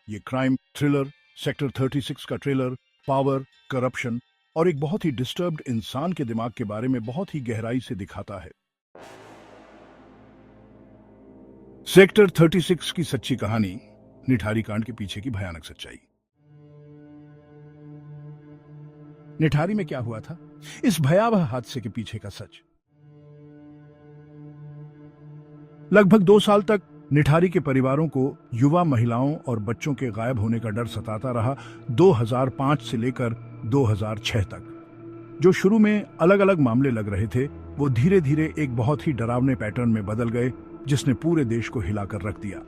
ये crime thriller, sector 36 का trailer power, corruption और एक बहुत ही डिस्टर्ब्ड इंसान के दिमाग के बारे में बहुत ही गहराई से दिखाता है। सेक्टर 36 की सच्ची कहानी, निठारी कांड के पीछे की भयानक सच्चाई। निठारी में क्या हुआ था, इस भयावह हादसे के पीछे का सच। लगभग 2 साल तक निठारी के परिवारों को युवा महिलाओं और बच्चों के गायब होने का डर सताता रहा। 2005 से लेकर 2006 तक जो शुरू में अलग अलग मामले लग रहे थे, वो धीरे धीरे एक बहुत ही डरावने पैटर्न में बदल गए, जिसने पूरे देश को हिलाकर रख दिया।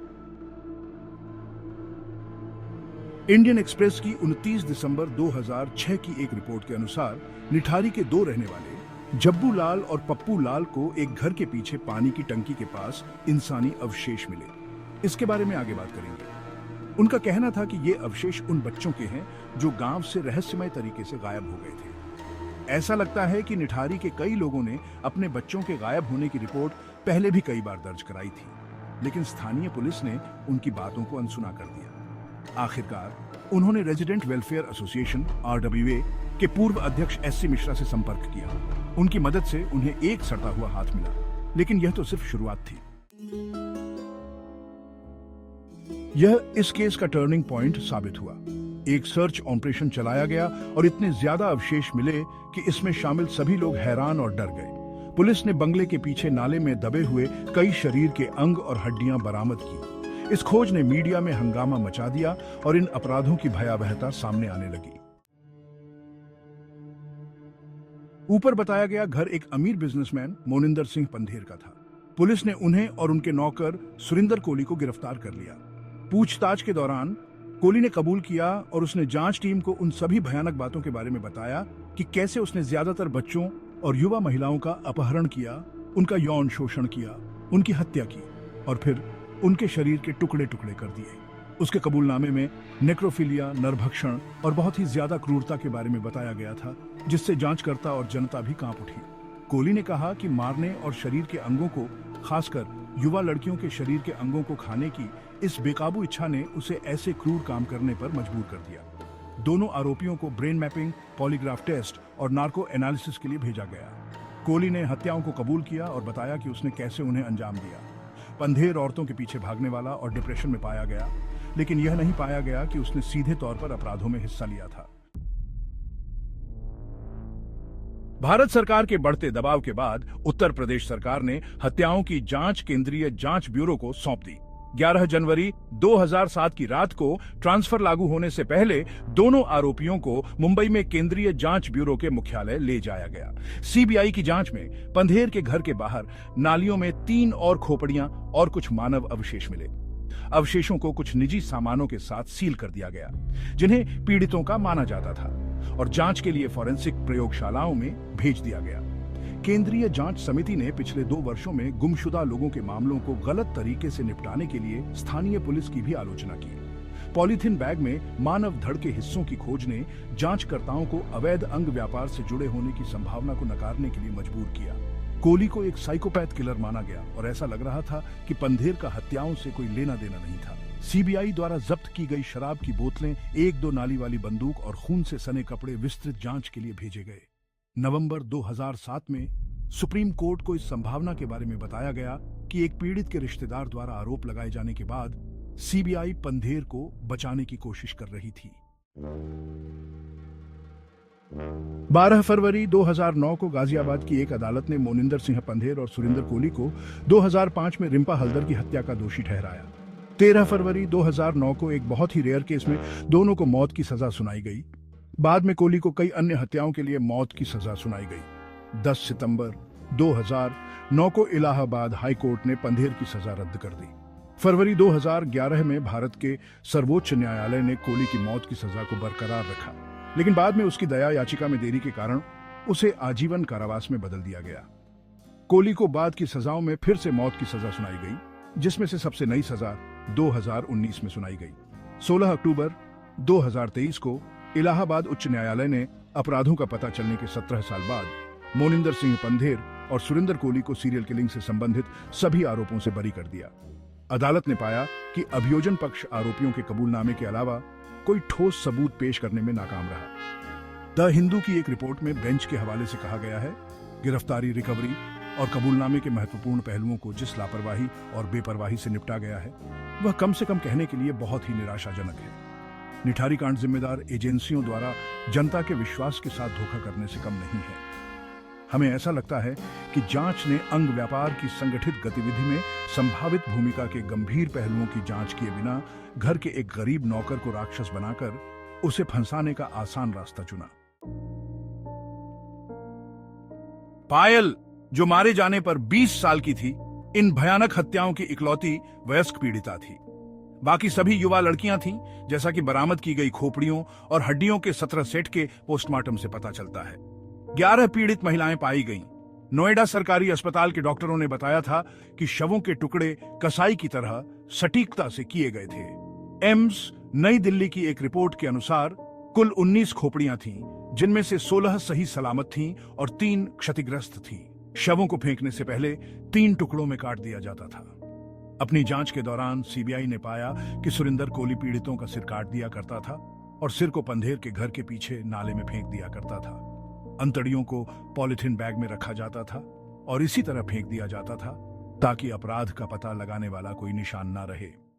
इंडियन एक्सप्रेस की 29 दिसंबर 2006 की एक रिपोर्ट के अनुसार निठारी के 2 रहने वाले जब्बू लाल और पप्पू लाल को एक घर के पीछे पानी की टंकी के पास इंसानी अवशेष मिले। इसके बारे में आगे बात करेंगे। उनका कहना था कि ये अवशेष उन बच्चों के हैं जो गांव से रहस्यमय तरीके से गायब हो गए थे। ऐसा लगता है कि निठारी के कई लोगों ने अपने बच्चों के गायब होने की रिपोर्ट पहले भी कई बार दर्ज कराई थी, लेकिन स्थानीय पुलिस ने उनकी बातों को अनसुना कर दिया। आखिरकार उन्होंने रेजिडेंट वेलफेयर एसोसिएशन RWA के पूर्व अध्यक्ष SC मिश्रा से संपर्क किया। उनकी मदद से उन्हें एक सड़ता हुआ हाथ मिला, लेकिन यह तो सिर्फ शुरुआत थी। यह इस केस का टर्निंग पॉइंट साबित हुआ। एक सर्च ऑपरेशन चलाया गया और इतने ज्यादा अवशेष मिले कि इसमें शामिल सभी लोग हैरान और डर गए। पुलिस ने बंगले के पीछे नाले में दबे हुए कई शरीर के अंग और हड्डियां बरामद की। इस खोज ने मीडिया में हंगामा मचा दिया और इन अपराधों की भयावहता सामने आने लगी। ऊपर बताया गया घर एक अमीर बिजनेसमैन मोनिंदर सिंह पंधेर का था। पुलिस ने उन्हें और उनके नौकर सुरिंदर कोहली को गिरफ्तार कर लिया। पूछताछ के दौरान कोहली ने कबूल किया और उसने जांच टीम को उन सभी भयानक बातों के बारे में बताया कि कैसे उसने ज्यादातर बच्चों और युवा महिलाओं का अपहरण किया, उनका यौन शोषण किया, उनकी हत्या की और फिर उनके शरीर के टुकड़े टुकड़े कर दिए। उसके कबूलनामे में नेक्रोफिलिया, नरभक्षण और बहुत ही ज्यादा क्रूरता के बारे में बताया गया था, जिससे जांचकर्ता और जनता भी कांप उठी। कोहली ने कहा कि मारने और शरीर के अंगों को, खासकर युवा लड़कियों के शरीर के अंगों को खाने की इस बेकाबू इच्छा ने उसे ऐसे क्रूर काम करने पर मजबूर कर दिया। दोनों आरोपियों को ब्रेन मैपिंग, पॉलीग्राफ टेस्ट और नार्को एनालिसिस के लिए भेजा गया। कोहली ने हत्याओं को कबूल किया और बताया कि उसने कैसे उन्हें अंजाम दिया। पंधेर औरतों के पीछे भागने वाला और डिप्रेशन में पाया गया, लेकिन यह नहीं पाया गया कि उसने सीधे तौर पर अपराधों में हिस्सा लिया था। भारत सरकार के बढ़ते दबाव के बाद उत्तर प्रदेश सरकार ने हत्याओं की जांच केंद्रीय जांच ब्यूरो को सौंप दी। 11 जनवरी 2007 की रात को ट्रांसफर लागू होने से पहले दोनों आरोपियों को मुंबई में केंद्रीय जांच ब्यूरो के मुख्यालय ले जाया गया। CBI की जांच में पंधेर के घर के बाहर नालियों में 3 और खोपड़ियां और कुछ मानव अवशेष मिले। अवशेषों को कुछ निजी सामानों के साथ सील कर दिया गया, जिन्हें पीड़ितों का माना जाता था, और जांच के लिए फॉरेंसिक प्रयोगशालाओं में भेज दिया गया। केंद्रीय जांच समिति ने पिछले 2 वर्षों में गुमशुदा लोगों के मामलों को गलत तरीके से निपटाने के लिए स्थानीय पुलिस की भी आलोचना की। पॉलीथीन बैग में मानव धड़ के हिस्सों की खोज ने जांचकर्ताओं को अवैध अंग व्यापार से जुड़े होने की संभावना को नकारने के लिए मजबूर किया। कोहली को एक साइकोपैथ किलर माना गया और ऐसा लग रहा था कि पंधेर का हत्याओं से कोई लेना देना नहीं था। CBI द्वारा जब्त की गई शराब की बोतलें, 1-2 नाली वाली बंदूक और खून से सने कपड़े विस्तृत जांच के लिए भेजे गए। नवंबर 2007 में सुप्रीम कोर्ट को इस संभावना के बारे में बताया गया कि एक पीड़ित के रिश्तेदार द्वारा आरोप लगाए जाने के बाद CBI पंधेर को बचाने की कोशिश कर रही थी। 12 फरवरी 2009 को गाजियाबाद की एक अदालत ने मोनिंदर सिंह पंधेर और सुरिंदर कोहली को 2005 में रिंपा हल्दर की हत्या का दोषी ठहराया। 13 फरवरी 2009 को एक बहुत ही रेयर केस में दोनों को मौत की सजा सुनाई गई। बाद में कोहली को कई अन्य हत्याओं के लिए मौत की सजा सुनाई गई। 10 सितंबर 2009 को इलाहाबाद हाई कोर्ट ने पंधेर की सजा रद्द कर दी। फरवरी 2011 में भारत के सर्वोच्च न्यायालय ने कोहली की मौत की सजा को बरकरार रखा, लेकिन बाद में उसकी दया याचिका में देरी के कारण उसे आजीवन कारावास में बदल दिया गया। कोहली को बाद की सजाओं में फिर से मौत की सजा सुनाई गई, जिसमें से सबसे नई सजा 2019 में सुनाई गई। 16 अक्टूबर 2023 को इलाहाबाद उच्च न्यायालय ने अपराधों का पता चलने के 17 साल बाद मोनिंदर सिंह पंधेर और सुरिंदर कोहली को सीरियल किलिंग से संबंधित सभी आरोपों से बरी कर दिया। अदालत ने पाया कि अभियोजन पक्ष आरोपियों के कबूलनामे के अलावा कोई ठोस सबूत पेश करने में नाकाम रहा। द हिंदू की एक रिपोर्ट में बेंच के हवाले से कहा गया है, गिरफ्तारी, रिकवरी और कबूलनामे के महत्वपूर्ण पहलुओं को जिस लापरवाही और बेपरवाही से निपटा गया है, वह कम से कम कहने के लिए बहुत ही निराशाजनक है। निठारी कांड जिम्मेदार एजेंसियों द्वारा जनता के विश्वास के साथ धोखा करने से कम नहीं है। हमें ऐसा लगता है कि जांच ने अंग व्यापार की संगठित गतिविधि में संभावित भूमिका के गंभीर पहलुओं की जांच किए बिना घर के एक गरीब नौकर को राक्षस बनाकर उसे फंसाने का आसान रास्ता चुना। पायल, जो मारे जाने पर 20 साल की थी, इन भयानक हत्याओं की इकलौती वयस्क पीड़िता थी। बाकी सभी युवा लड़कियां थीं, जैसा कि बरामद की गई खोपड़ियों और हड्डियों के 17 सेट के पोस्टमार्टम से पता चलता है। 11 पीड़ित महिलाएं पाई गईं। नोएडा सरकारी अस्पताल के डॉक्टरों ने बताया था कि शवों के टुकड़े कसाई की तरह सटीकता से किए गए थे। एम्स नई दिल्ली की एक रिपोर्ट के अनुसार कुल 19 खोपड़ियां थीं, जिनमें से 16 सही सलामत थीं और 3 क्षतिग्रस्त थीं। शवों को फेंकने से पहले 3 टुकड़ों में काट दिया जाता था। अपनी जांच के दौरान सीबीआई ने पाया कि सुरिंदर कोहली पीड़ितों का सिर काट दिया करता था और सिर को पंधेर के घर के पीछे नाले में फेंक दिया करता था। अंतड़ियों को पॉलिथीन बैग में रखा जाता था और इसी तरह फेंक दिया जाता था ताकि अपराध का पता लगाने वाला कोई निशान न रहे।